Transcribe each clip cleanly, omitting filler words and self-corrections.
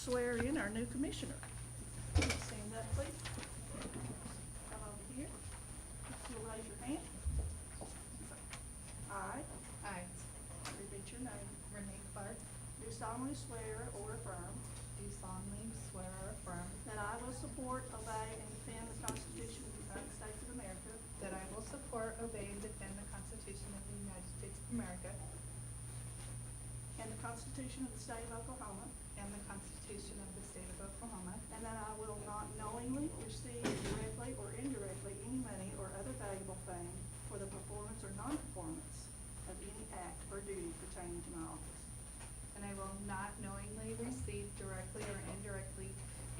swear in our new commissioner. Stand up, please. Come over here. You'll raise your hand. I repeat your name. Renee Clark, Do solemnly swear or affirm do solemnly swear or affirm that I will support, obey, and defend the Constitution of the United States of America that I will support, obey, and defend the Constitution of the United States of America and the Constitution of the State of Oklahoma, and the Constitution of the State of Oklahoma, and that I will not knowingly receive directly or indirectly any money or other valuable thing for the performance or non-performance of any act or duty pertaining to my office, and I will not knowingly receive directly or indirectly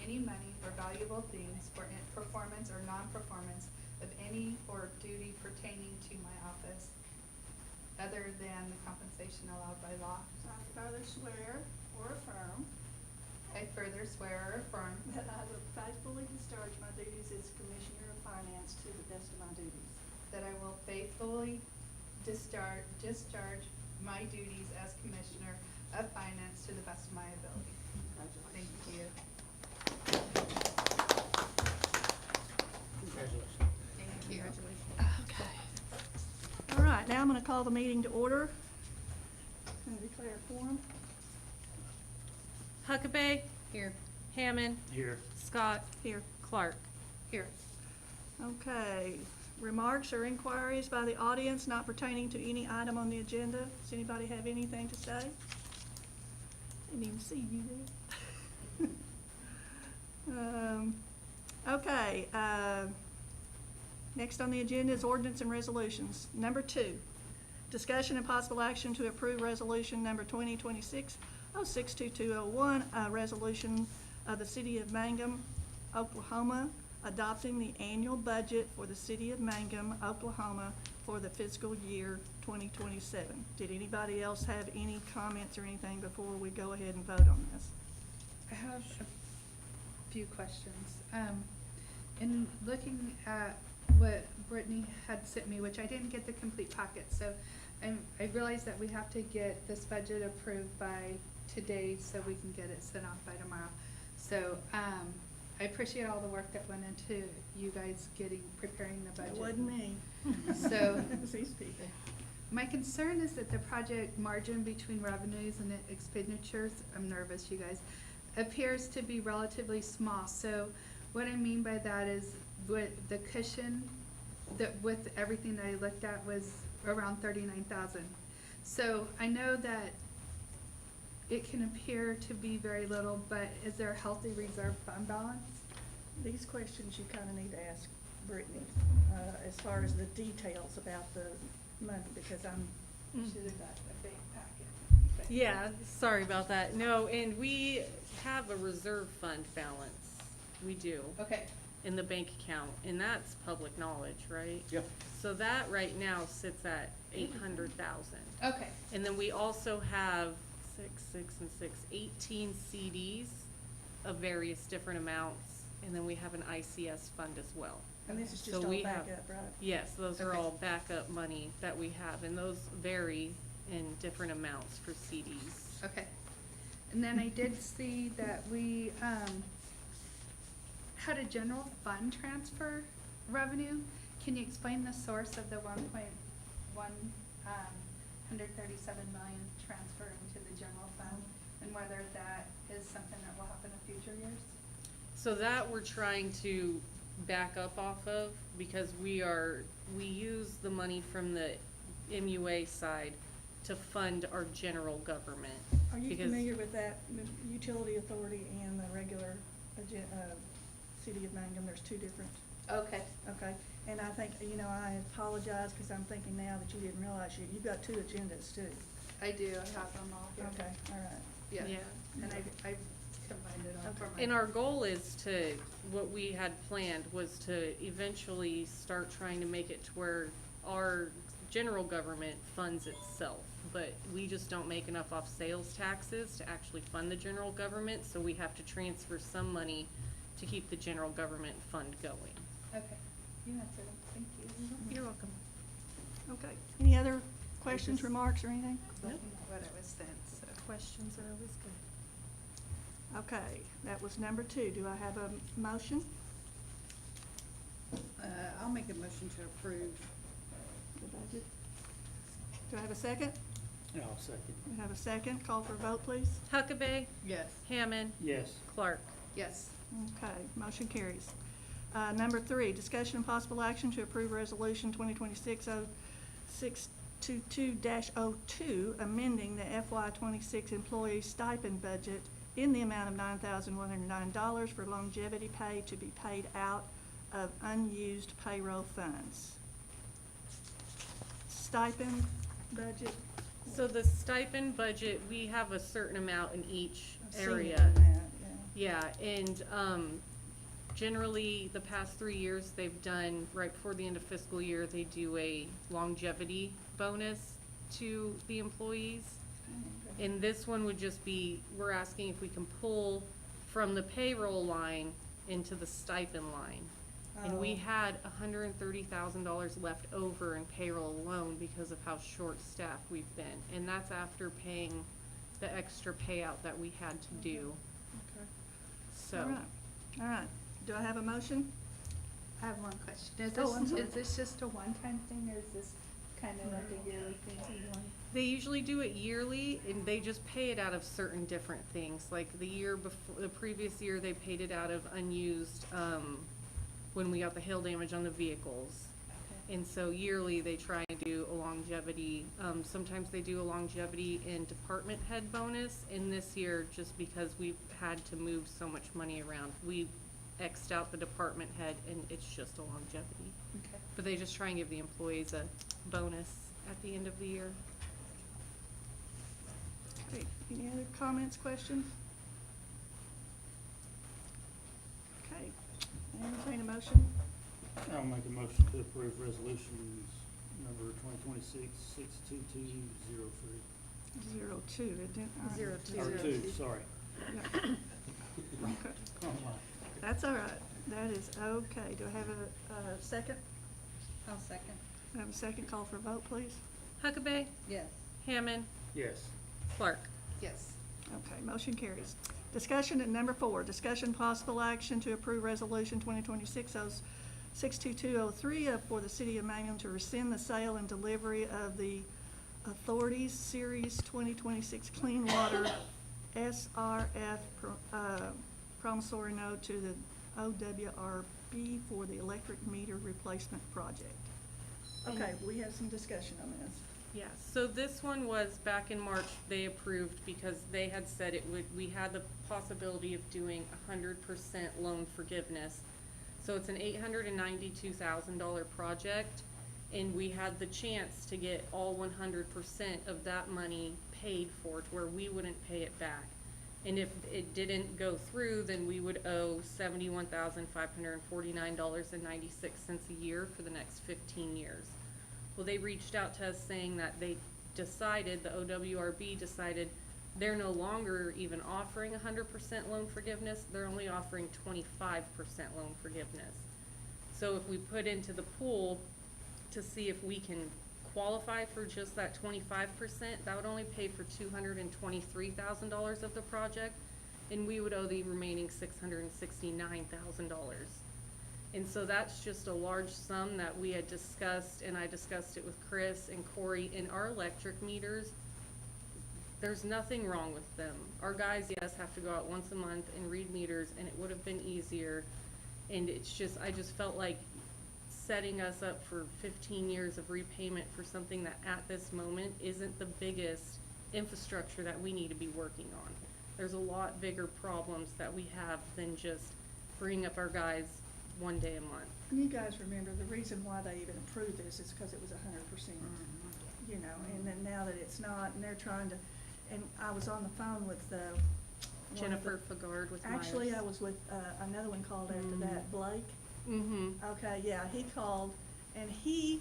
any money or valuable things for performance or non-performance of any or duty pertaining to my office, other than the compensation allowed by law. I further swear or affirm I further swear or affirm that I will faithfully discharge my duties as Commissioner of Finance to the best of my duties. that I will faithfully discharge my duties as Commissioner of Finance to the best of my ability. Thank you. Congratulations. Thank you. Okay. All right, now I'm going to call the meeting to order and declare a quorum. Huckabee. Here. Hammond. Here. Scott. Here. Clark. Here. Okay. Remarks or inquiries by the audience not pertaining to any item on the agenda. Does anybody have anything to say? Didn't even see you there. Okay, next on the agenda is ordinance and resolutions. Number 2, discussion and possible action to approve resolution number 2026-062201, a resolution of the City of Mangum, Oklahoma, adopting the annual budget for the City of Mangum, Oklahoma for the fiscal year 2027. Did anybody else have any comments or anything before we go ahead and vote on this? I have a few questions. In looking at what Brittany had sent me, which I didn't get the complete packet, so I realized that we have to get this budget approved by today so we can get it sent off by tomorrow. So, I appreciate all the work that went into you guys preparing the budget. It wasn't me. So- It was these people. My concern is that the project margin between revenues and expenditures, I'm nervous, you guys, appears to be relatively small. So what I mean by that is with the cushion, that with everything that I looked at was around 39,000. So I know that it can appear to be very little, but is there a healthy reserve fund balance? These questions you kind of need to ask Brittany, as far as the details about the money, because Should have got a big packet. Yeah, sorry about that. No, and we have a reserve fund balance. We do. Okay, In the bank account, and that's public knowledge, right? Yep. So that right now sits at 800,000. okay, And then we also have 18 CDs of various different amounts, and then we have an ICS fund as well. and this is So just all we back have- up, right? Yes, those are Okay. all backup money that we have, and those vary in different amounts for CDs. okay. And then I did see that we, had a general fund transfer revenue. Can you explain the source of the 1.137 million transfer into the general fund, and whether that is something that will happen in future years? So that we're trying to back up off of, because we use the money from the MUA side to fund our general government. Are you because- familiar with that, the utility authority and the regular, City of Mangum? There's two different, Okay, okay? And I think, I apologize, because I'm thinking now that you didn't realize you've got two agendas too. I do, I have them all here. Okay, all right. Yeah, Yeah. and I combined it all for my. And our goal is to, what we had planned was to eventually start trying to make it to where our general government funds itself. But we just don't make enough off sales taxes to actually fund the general government, so we have to transfer some money to keep the general government fund going. Okay, you answered them, thank you. You're welcome. Okay, any other questions, remarks, or anything? Looking at what I was sent, so. Questions are always good. Okay, that was number 2. Do I have a motion? I'll make a motion to approve. The budget. Do I have a second? I'll second. We have a second. Call for a vote, please. Huckabee, Yes. Hammond, Yes. Clark. Yes. Okay, motion carries. Number 3, discussion and possible action to approve resolution 2026-0622-02, amending the FY '26 employee stipend budget in the amount of $9,109 for longevity pay to be paid out of unused payroll funds. Stipend budget. So the stipend budget, we have a certain amount in each I've seen area. it in that, Yeah, and, generally, the past 3 years, they've done, right before the end of fiscal year, they do a longevity bonus to the employees. yeah. And this one would just be, we're asking if we can pull from the payroll line into the stipend line. And we Oh. had $130,000 left over in payroll alone because of how short-staffed we've been. And that's after paying the extra payout that we had to do, Okay. so. All right, all right. Do I have a motion? I have one question. Is Oh, I'm this, sorry. is this just a one-time thing, or is this kind of like a yearly thing? They usually do it yearly, and they just pay it out of certain different things. Like the year before, the previous year, they paid it out of unused, when we got the hail damage on the vehicles. And so yearly, they try and do a longevity, sometimes they do a longevity and department head bonus. And this year, just because we've had to move so much money around, we X'd out the department head, and it's just a longevity. Okay. But they just try and give the employees a bonus at the end of the year. Okay, any other comments, questions? Okay, entertain a motion. I'll make a motion to approve resolutions number 2026-62203. 02, it didn't. Zero two. Or two, sorry. Yeah. Okay. Oh, my. That's all right. That is okay. Do I have a second? I'll second. I have a second. Call for a vote, please. Huckabee, Yes. Hammond, Yes. Clark. Yes. Okay, motion carries. Discussion at number 4, discussion possible action to approve resolution 2026-62203 for the city of Mangum to rescind the sale and delivery of the Authorities Series 2026 Clean Water SRF promissory note to the OWRB for the electric meter replacement project. Okay, we have some discussion on this. Yeah, so this one was back in March, they approved because they had said it would, we had the possibility of doing 100% loan forgiveness. So it's an $892,000 project, and we had the chance to get all 100% of that money paid for to where we wouldn't pay it back. And if it didn't go through, then we would owe $71,549.96 a year for the next 15 years. Well, they reached out to us saying that they decided, the OWRB decided, they're no longer even offering 100% loan forgiveness, they're only offering 25% loan forgiveness. So if we put into the pool to see if we can qualify for just that 25%, that would only pay for $223,000 of the project, and we would owe the remaining $669,000. And so that's just a large sum that we had discussed, and I discussed it with Chris and Corey. In our electric meters, there's nothing wrong with them. Our guys, yes, have to go out once a month and read meters, and it would have been easier. And it's just, I just felt like setting us up for 15 years of repayment for something that at this moment isn't the biggest infrastructure that we need to be working on. There's a lot bigger problems that we have than just bringing up our guys one day a month. You guys remember the reason why they even approved this is because it was 100%, you know, and then now that it's not, and they're trying to, and I was on the phone with one of the- Jennifer Fagard with Myers. Actually, I was with, another one called after that, Blake. Mm-hmm. Okay, yeah, he called, and he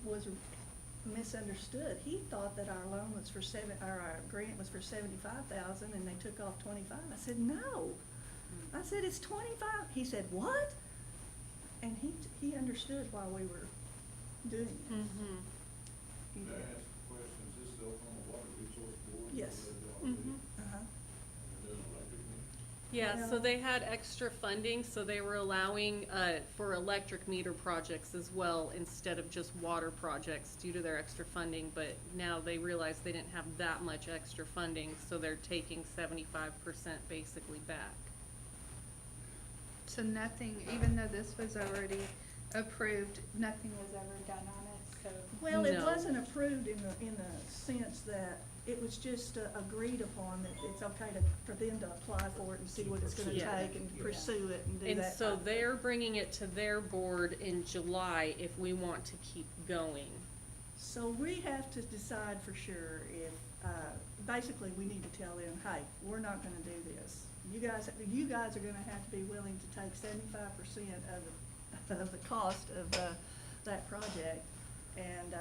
was misunderstood. He thought that our loan was for our grant was for 75,000, and they took off 25. I said, no. I said, it's 25. He said, what? And he understood why we were doing it. Mm-hmm. He May I did. ask a question? Is this the Oklahoma Water Resource Board? Yes. Mm-hmm. Uh-huh. It doesn't Yeah, so they had extra funding, so they were allowing, for electric meter projects as well, instead of just water projects due to their extra funding, but now they realize they didn't have that much extra funding, so they're taking 75% basically back. So nothing, even though this was already approved, nothing was ever done on it, so. Well, it No. wasn't approved in the sense that it was just agreed upon that it's okay for them to apply for it and see what it's gonna Yeah. take and pursue it and do And that. so type of- they're bringing it to their board in July if we want to keep going. So we have to decide for sure if, basically, we need to tell them, hey, we're not gonna do this. You guys are gonna have to be willing to take 75% of the cost of, that project. And,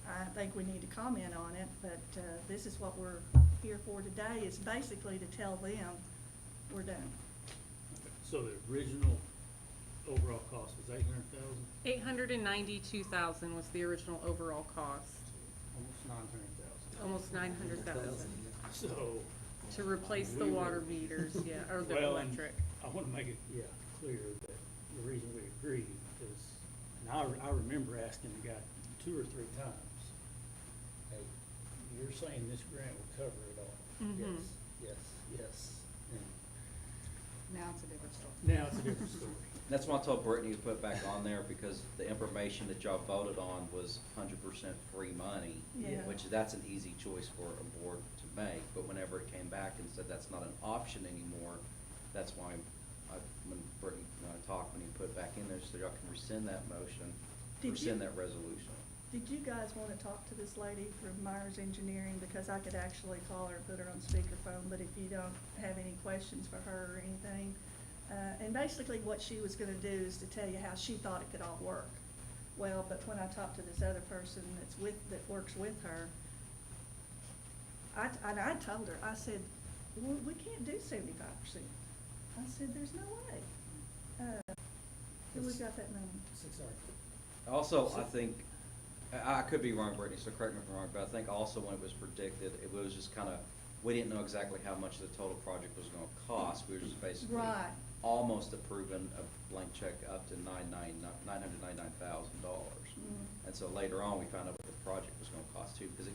I think we need to comment on it, but, this is what we're here for today, is basically to tell them, we're done. So the original overall cost was 800,000, 892,000 was the original overall cost, almost 900,000. almost 900,000 So. to replace the we were- water meters, yeah, or the Well, and electric. I wanna make it, clear that the reason we agreed is, and I remember asking the guy 2 or 3 times, hey, you're saying this grant will cover it all? Mhm. Yes. And Now it's a different story. now it's a different story. That's why I told Brittany to put back on there, because the information that y'all voted on was 100% free money. Yeah. Which that's an easy choice for a board to make, but whenever it came back and said that's not an option anymore, that's why when Brittany and I talked, when he put it back in there, so y'all can rescind that motion, Did you- rescind that resolution. Did you guys wanna talk to this lady from Myers Engineering, because I could actually call her and put her on speakerphone, but if you don't have any questions for her or anything. And basically what she was gonna do is to tell you how she thought it could all work. Well, but when I talked to this other person that works with her, I told her, I said, well, we can't do 75%. I said, there's no way. Who we got that money? Also, I think, I could be wrong, Brittany, so correct me if I'm wrong, but I think also when it was predicted, it was just kinda, we didn't know exactly how much the total project was gonna cost. We were just basically Right. almost approving a blank check up to $999,000. And so later on, we found out what the project was gonna cost too, because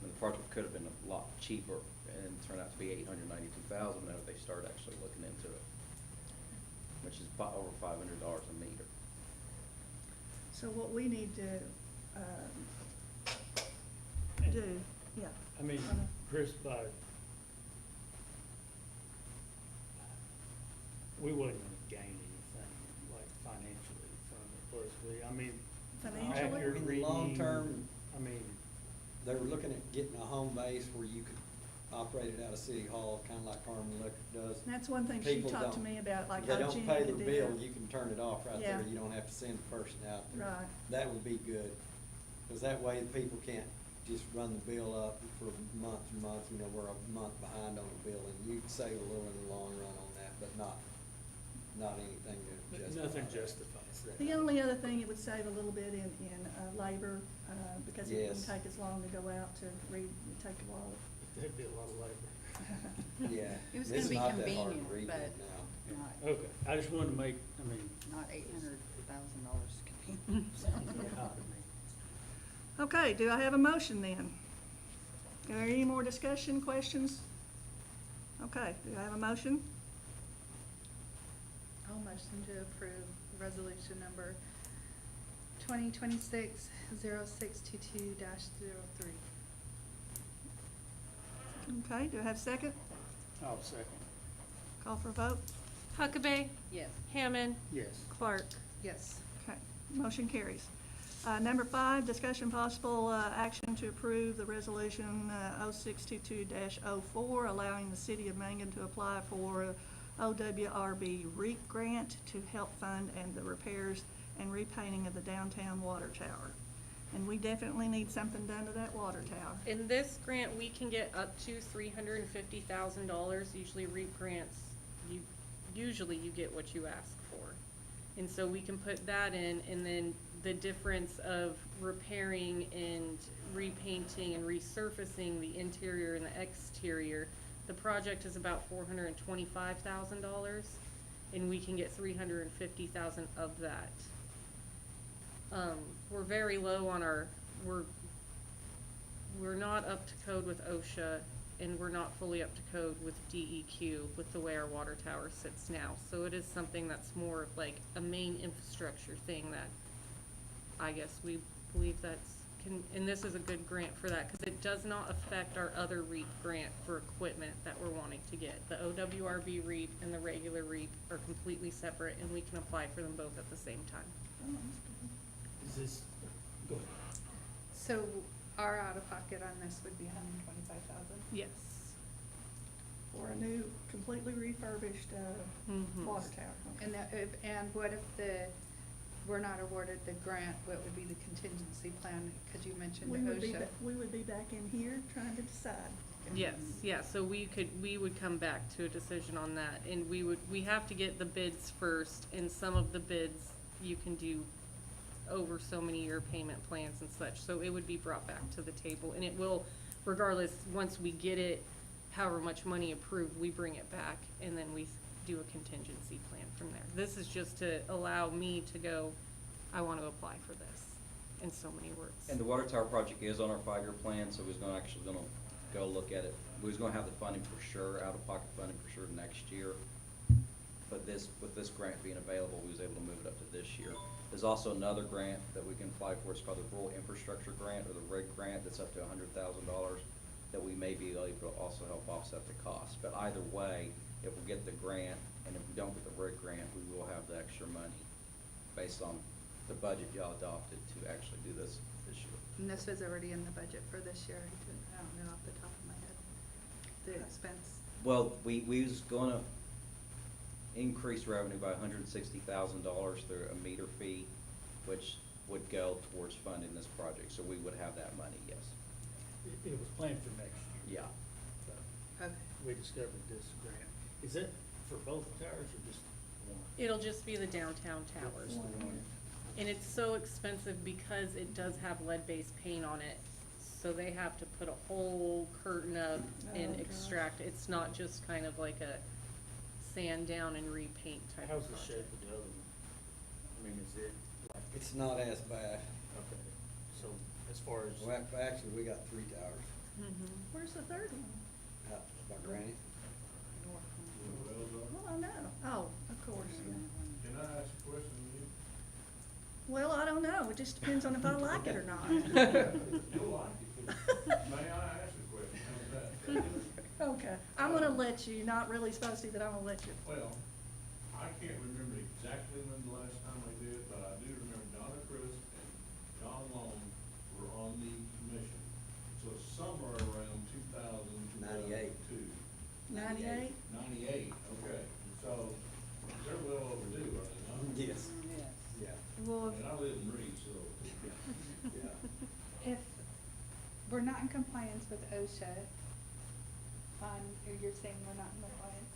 the project could have been a lot cheaper, and it turned out to be $892,000 whenever they started actually looking into it, which is over $500 a meter. So what we need to, do, yeah. I mean, Chris, we wasn't gonna gain anything, like financially from it, was we? I mean, Financially? accurate In the long reading, term- I mean, They were looking at getting a home base where you could operate it out of City Hall, kinda like Harmon Electric does. And that's one thing she People talked to don't. me about, like If they how don't Jenny pay could their do bill, that. you can turn it off right Yeah. there, you don't have to send a person out there. Right. That would be good, cause that way the people can't just run the bill up for months and months, we're a month behind on the bill, and you'd save a little in the long run on that, but not anything to justify nothing that. justifies that. The only other thing, it would save a little bit in labor, because it wouldn't Yes. take as long to go out to read, it'd take a while. That'd be a lot of labor. Yeah. It was This gonna be is not that hard to convenient, read but it now. not, Okay, I just wanted to make, I mean, not $800,000 convenience. something out of me. Okay, do I have a motion then? Are there any more discussion, questions? Okay, do I have a motion? I'll motion to approve resolution number 2026-0622-03. Okay, do I have a second? I'll second. Call for a vote? Huckabee, Yes. Hammond, Yes. Clark. Yes. Okay, motion carries. Number 5, discussion possible action to approve the resolution 0622-04, allowing the city of Mangan to apply for OWRB REAP grant to help fund and the repairs and repainting of the downtown water tower. And we definitely need something done to that water tower. In this grant, we can get up to $350,000. Usually REAP grants, usually you get what you ask for. And so we can put that in, and then the difference of repairing and repainting and resurfacing the interior and the exterior, The project is about $425,000, and we can get $350,000 of that. We're very low on our, we're not up to code with OSHA, and we're not fully up to code with DEQ with the way our water tower sits now. So it is something that's more of like a main infrastructure thing that I guess we believe and this is a good grant for that, because it does not affect our other REAP grant for equipment that we're wanting to get. The OWRB REAP and the regular REAP are completely separate, and we can apply for them both at the same time. Oh, that's good. Is this, go ahead. So our out-of-pocket on this would be $125,000? Yes. For a new, completely refurbished, Mhm. water tower. Okay. And what if we're not awarded the grant, what would be the contingency plan? Because you mentioned We would be, OSHA. we would be back in here trying to decide. Yes, yeah, so we would come back to a decision on that, and we have to get the bids first, and some of the bids you can do over so many year payment plans and such, so it would be brought back to the table, and it will, regardless, once we get it, however much money approved, we bring it back, and then we do a contingency plan from there. This is just to allow me to go, I want to apply for this, in so many words. And the water tower project is on our 5-year plan, so we're gonna go look at it. We was gonna have the funding for sure, out-of-pocket funding for sure next year. But with this grant being available, we was able to move it up to this year. There's also another grant that we can apply for. It's called the Rural Infrastructure Grant, or the RIG grant, that's up to $100,000, that we may be able to also help offset the cost. But either way, if we get the grant, and if we don't get the RIG grant, we will have the extra money based on the budget y'all adopted to actually do this year. And this was already in the budget for this year. I don't know off the top of my head, the expense. Well, we was gonna increase revenue by $160,000 through a meter fee, which would go towards funding this project, so we would have that money, yes. It was planned for next year. Yeah. But Okay. we discovered this grant. Is it for both towers or just one? It'll just be the downtown towers. Just the one? And it's so expensive because it does have lead-based paint on it, so they have to put a whole curtain up and Oh, gosh. extract. It's not just kind of like a sand down and repaint type How's of the shape project. of the other one? I mean, is it like, It's not as bad. okay, so as far as, Well, actually, we got 3 towers Mhm. Where's the third one? out by Granite. Well, I know. Oh, of course, yeah. Can I ask a question to you? Well, I don't know. It just depends on if I like it or not. You'll like it. May I ask a question? How's that? Okay, I'm gonna let you, not really supposed to, but I'm gonna let you. Well, I can't remember exactly when the last time they did, but I do remember Donna Chris and John Long were on the commission. So somewhere around 98. 2002. 98? 98, okay. So they're well overdue, are they not? Yes. Yes. Yeah, Well, And I live in Reed, so. yeah. If we're not in compliance with OSHA, or you're saying we're not in compliance?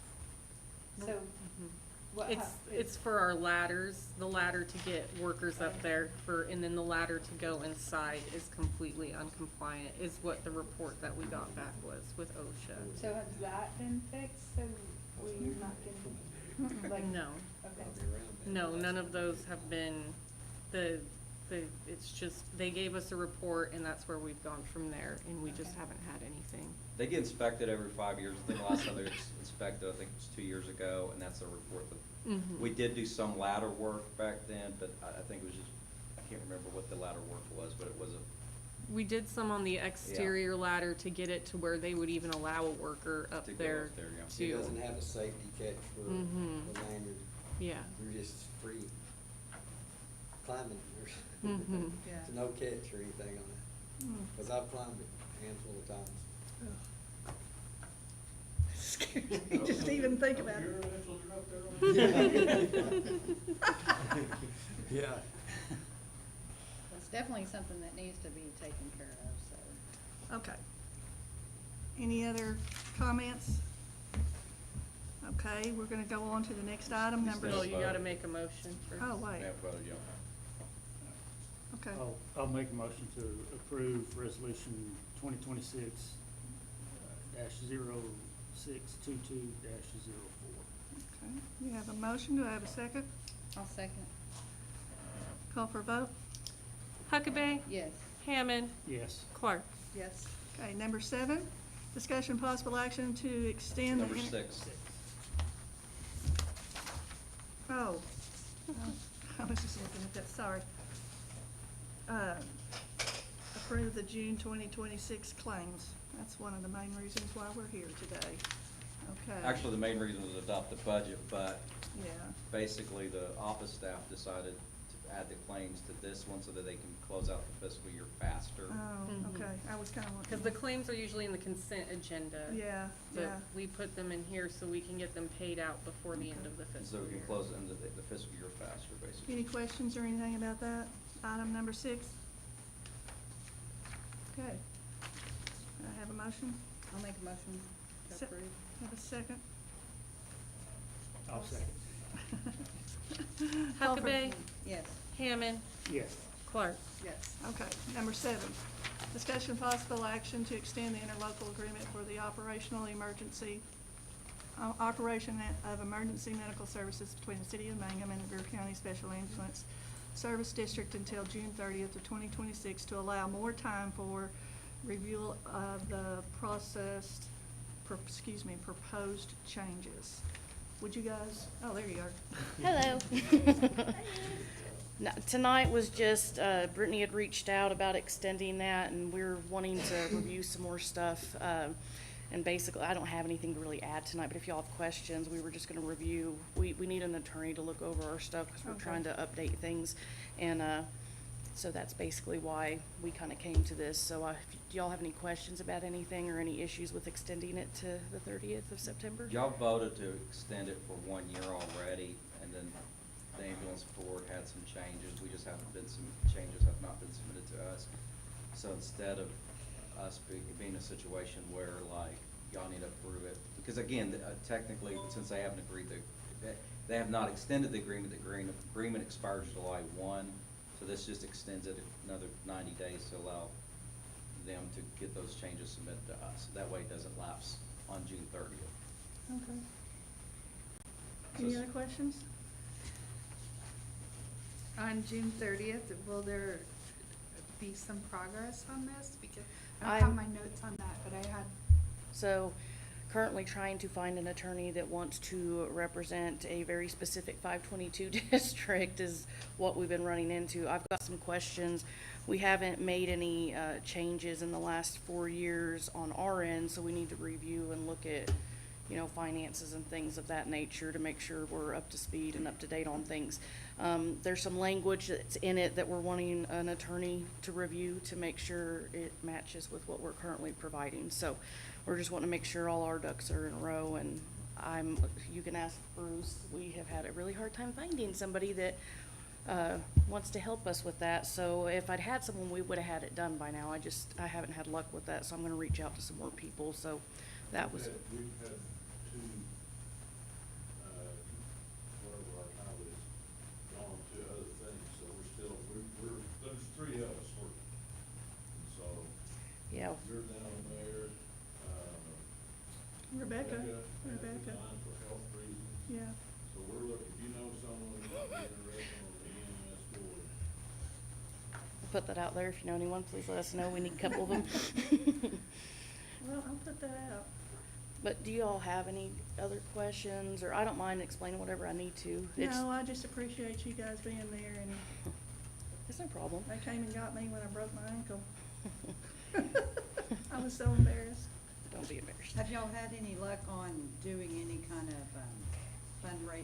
So Mhm. what? It's for our ladders, the ladder to get workers up there and then the ladder to go inside is completely uncompliant, is what the report that we got back was with OSHA. So has that been fixed, so we're not getting, like? No. Okay. Probably around that. No, none of those have been, it's just, they gave us a report and that's where we've gone from there, and we just Okay. haven't had anything. They get inspected every 5 years. I think the last time they were inspected, I think it was 2 years ago, and that's a report that, Mhm. we did do some ladder work back then, but I think it was just, I can't remember what the ladder work was, but it was We did some on the exterior ladder to get it to where they would even allow a worker up To go there up there, yeah. It too. doesn't have a safety catch for Mhm. the lanyard. Yeah. You're just free climbing. Mhm. Yeah. There's no catch or anything on that. Hmm. Because I've climbed it a handful of times. Scares me just to even think about Your it. initials are up there on the. Yeah. It's definitely something that needs to be taken care of, so. Okay. Any other comments? Okay, we're gonna go on to the next item, number. Well, you gotta make a motion first. Oh, wait, Yeah, but, yeah. okay. I'll make a motion to approve resolution 2026 -0 Okay, we have a motion, do I have a second? I'll second. Call for a vote? Huckabee. Yes. Hammond. Yes. Clark. Yes. Okay, number 7, discussion possible action to extend. the Number inter- 6. Oh, I was just looking at that, sorry. Approve the June 2026 claims. That's one of the main reasons why we're here today. Okay. Actually, the main reason was to adopt the budget, but Yeah, basically the office staff decided to add the claims to this one so that they can close out the fiscal year faster. oh, Mhm. okay, I was kinda looking. Because the claims are usually in the consent agenda. Yeah, But yeah, we put them in here so we can get them paid out before the end Okay. of the And fiscal so we year. can close in the fiscal year faster, basically. any questions or anything about that? Item number 6? Okay. Do I have a motion? I'll make a motion to Se- approve. Have a second? I'll second. Call for- Huckabee. Yes. Hammond. Yes. Clark. Yes. Okay, number 7, discussion possible action to extend the interlocal agreement for the operation of emergency medical services between the City of Mangum and the Greer County Special Ambulance Service District until June 30th of 2026 to allow more time for review of the proposed changes. Would you guys, oh, there you are. Hello. No, tonight was just, Brittany had reached out about extending that, and we're wanting to review some more stuff. And basically, I don't have anything to really add tonight, but if y'all have questions, we were just gonna review. We need an attorney to look over our stuff, because we're Okay. trying to update things. And, so that's basically why we kinda came to this. So, do y'all have any questions about anything or any issues with extending it to the 30th of September? Y'all voted to extend it for 1 year already, and then the ambulance board had some changes. We just haven't been, some changes have not been submitted to us. So instead of us being in a situation where like, y'all need to approve it, because again, technically, since they haven't agreed they have not extended the agreement, agreement expires July 1, so this just extends it another 90 days to allow them to get those changes submitted to us. That way it doesn't lapse on June 30th. Okay. So Any s- other questions? On June 30th, will there be some progress on this? Because I don't I'm- have my notes on that, but I had, So currently trying to find an attorney that wants to represent a very specific 522 district is what we've been running into. I've got some questions. We haven't made any changes in the last 4 years on our end, so we need to review and look at, finances and things of that nature to make sure we're up to speed and up to date on things. There's some language that's in it that we're wanting an attorney to review to make sure it matches with what we're currently providing. So we're just wanting to make sure all our ducks are in a row, and you can ask Bruce, we have had a really hard time finding somebody that wants to help us with that. So if I'd had someone, we would've had it done by now. I haven't had luck with that, so I'm gonna reach out to some more people, so that was. We've had 2, whatever our title is, gone to other things, so there's 3 of us working. And so, Yeah, you're down there, Rebecca. resigned for health reasons. Yeah. So we're looking, if you know someone who might be interested on the EMS board, I'll put that out there. If you know anyone, please let us know. We need a couple of them. Well, I'll put that out. But do you all have any other questions, or I don't mind explaining whatever I need to. It's, No, I just appreciate you guys being there, and it's no problem. they came and got me when I broke my ankle. I was so embarrassed. Don't be embarrassed. Have y'all had any luck on doing any kind of not really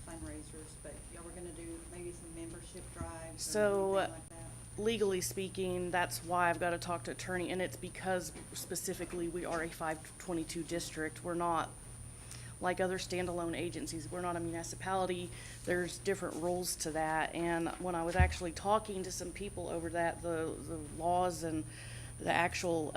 fundraisers, but y'all were gonna do maybe some membership drives or So, anything like that? legally speaking, that's why I've got to talk to attorney, and it's because specifically we are a 522 district. We're not like other standalone agencies. We're not a municipality. There's different rules to that. And when I was actually talking to some people over that, the laws and the actual,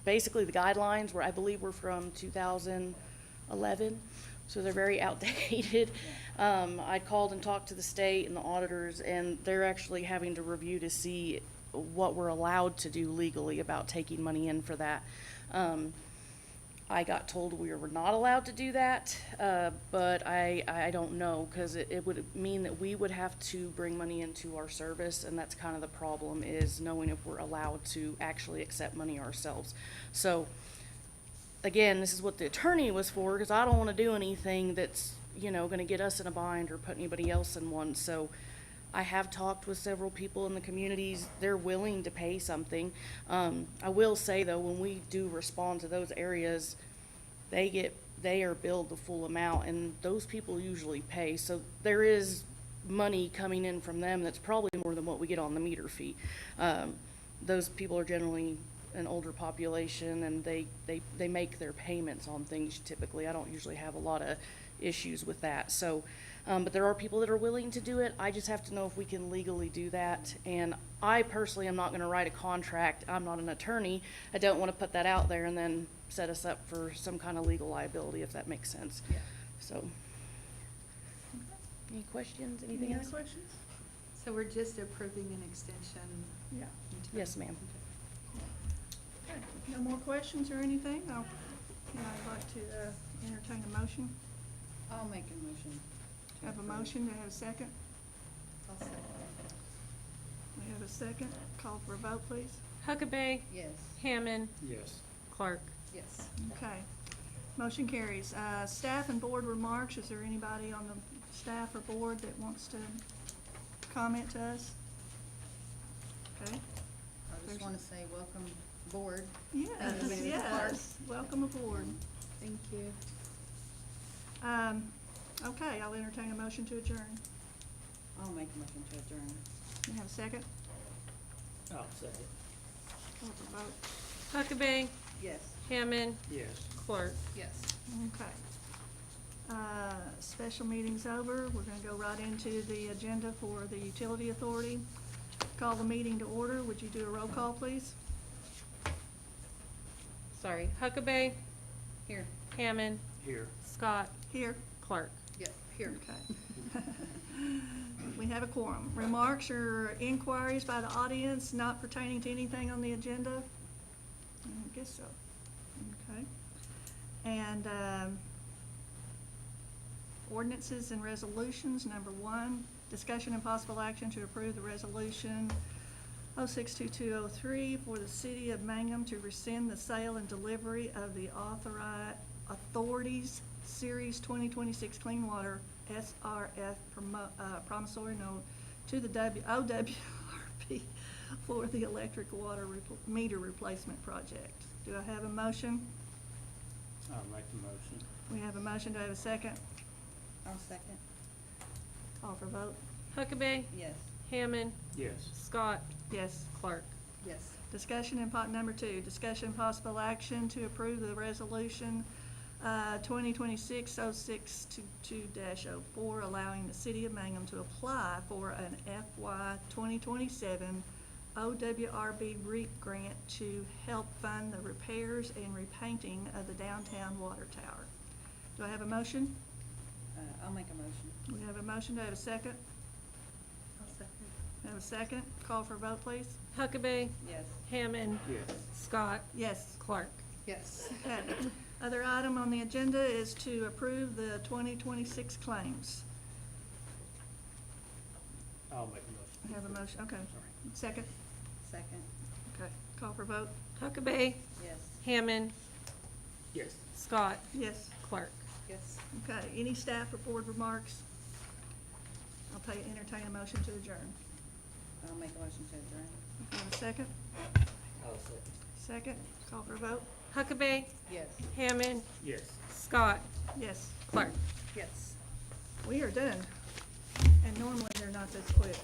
basically the guidelines were, I believe, were from 2011. So they're very outdated. I called and talked to the state and the auditors, and they're actually having to review to see what we're allowed to do legally about taking money in for that. I got told we were not allowed to do that, but I don't know, because it would mean that we would have to bring money into our service, and that's kind of the problem, is knowing if we're allowed to actually accept money ourselves. So, again, this is what the attorney was for, because I don't want to do anything that's, going to get us in a bind or put anybody else in one. So I have talked with several people in the communities. They're willing to pay something. I will say, though, when we do respond to those areas, they are billed the full amount, and those people usually pay. So there is money coming in from them that's probably more than what we get on the meter fee. Those people are generally an older population, and they make their payments on things typically. I don't usually have a lot of issues with that. So, but there are people that are willing to do it. I just have to know if we can legally do that. And I personally am not gonna write a contract. I'm not an attorney. I don't wanna put that out there and then set us up for some kind of legal liability, if that makes sense. Yeah. So, any questions, anything Any other else? questions? So we're just approving an extension? Yeah. until- Yes, ma'am. Okay. No more questions or anything? I'd like to entertain a motion. I'll make a motion. to Have a approve. motion, to have a second? I'll second. We have a second. Call for a vote, please. Huckabee, Yes. Hammond, Yes. Clark. Yes. Okay. Motion carries. Staff and board remarks. Is there anybody on the staff or board that wants to comment to us? Okay. I There's- just wanna say welcome board. Yes, Thank you, Ms. Clark. yes. Welcome aboard. Thank you. Okay, I'll entertain a motion to adjourn. I'll make a motion to adjourn. You have a second? I'll second. Call for vote. Huckabee, Yes. Hammond, Yes. Clark. Yes. Okay. Special meeting's over. We're gonna go right into the agenda for the utility authority. Call the meeting to order. Would you do a roll call, please? Sorry, Huckabee, Here. Hammond, Here. Scott, Here. Clark. Yes, here. Okay. We have a quorum. Remarks or inquiries by the audience not pertaining to anything on the agenda? I guess so. Okay. And, ordinances and resolutions, number one, discussion and possible action to approve the resolution 062203 for the city of Mangum to rescind the sale and delivery of the authorities Series 2026 Clean Water SRF promissory note to the OWRP for the electric water meter replacement project. Do I have a motion? I'll make the motion. We have a motion. Do I have a second? I'll second. Call for vote. Huckabee, Yes. Hammond, Yes. Scott, Yes. Clark. Yes. Discussion and number two, discussion and possible action to approve the resolution 2026-0622-04, allowing the city of Mangum to apply for an FY 2027 OWRB REAP grant to help fund the repairs and repainting of the downtown water tower. Do I have a motion? I'll make a motion. We have a motion. Do I have a second? I'll second. Have a second? Call for a vote, please. Huckabee, Yes. Hammond, Yes. Scott, Yes. Clark. Yes. Okay. Other item on the agenda is to approve the 2026 claims. I'll make a motion. We have a motion, okay. Second? Second. Okay. Call for vote? Huckabee, Yes. Hammond, Yes. Scott, Yes. Clark. Yes. Okay. Any staff or board remarks? I'll entertain a motion to adjourn. I'll make a motion to adjourn. Have a second? I'll second. Second? Call for vote? Huckabee, Yes. Hammond, Yes. Scott, Yes. Clark. Yes. We are done. And normally they're not this quick.